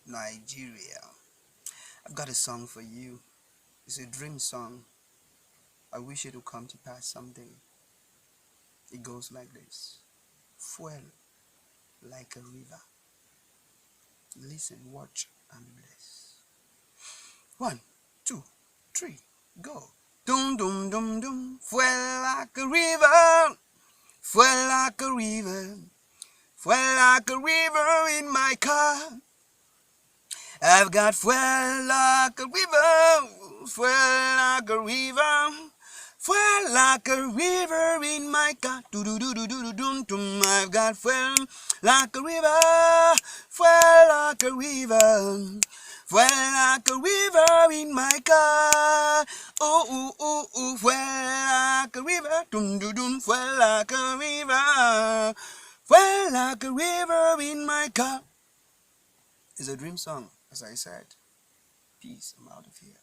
Nigeria. I've got a song for you. It's a dream song. I wish it would come to pass someday. It goes like this. Fuel like a river. Listen, watch, and bless. One, two, three, go. Dum dum dum dum. Fuel like a river. Fuel like a river. Fuel like a river in my car. I've got fuel like a river, fuel like a river, fuel like a river in my car. Do do do do do do dum dum. I've got fuel like a river, fuel like a river, fuel like a river in my car. Oh ooh ooh ooh, fuel like a river, dum dum dum, fuel like a river, fuel like a river in my car. It's a dream song, as I said. Peace, I'm out of here.